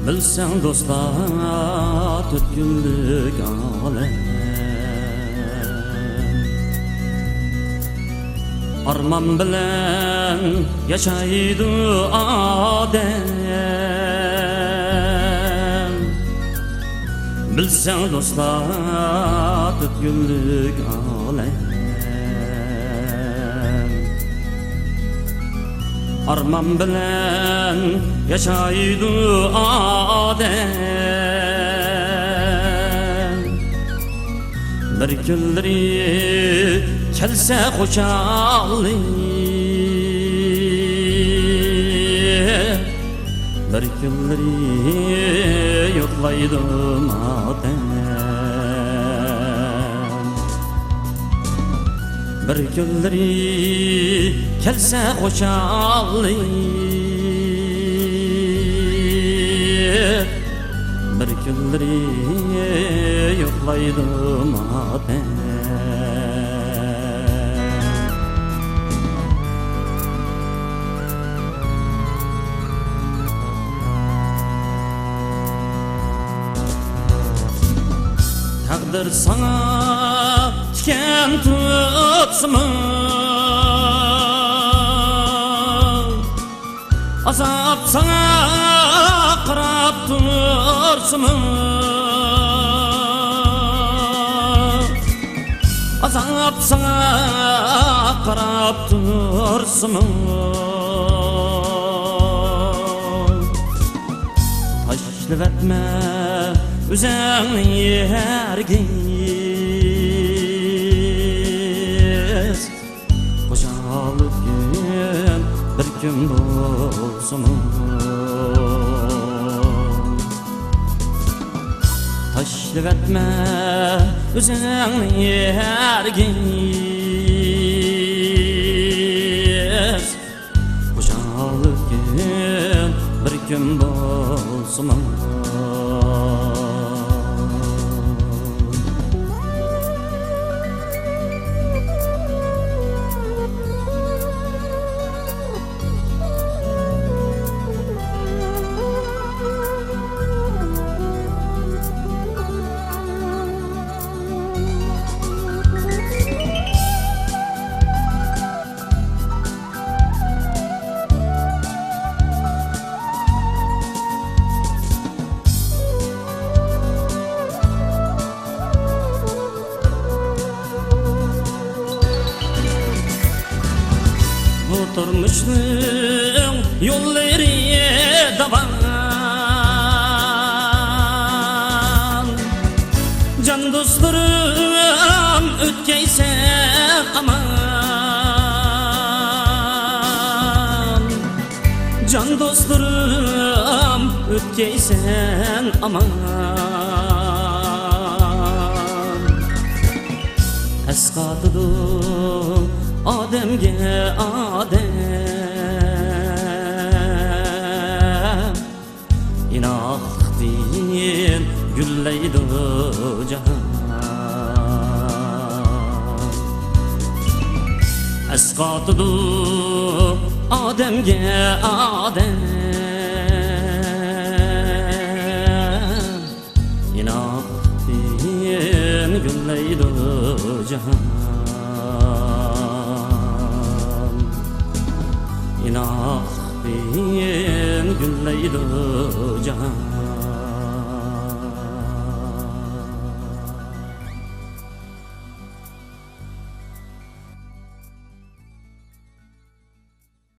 Bilsen dostlar tut günlük alem. Arman bilen yaşaydı adem. Bilsen dostlar tut günlük alem. Arman bilen yaşaydı adem. Bir günleri kelse hoşalli, bir günleri yoklaydım adem. Bir günleri kelse hoşalli, bir günleri yoklaydım adem. Takdir sana tiken tutsmu, azap sana qarab tursmu, azap sana qarab tursmu. Taşlık etme üzerine hergiz, hoşalık gün bir gün bolsun. Taşlık etme üzerine hergiz, hoşalık gün bir gün bolsun. Turmuşluğun yolları davan, can dostlarım ötkeyse aman, can dostlarım ötkeysen aman. Esqatıdım ademge adem, inaq din gülleydi cahan. Esqatıdım ademge adem, inaq din gülleydi cahan. İnaq din gülleydi cahan.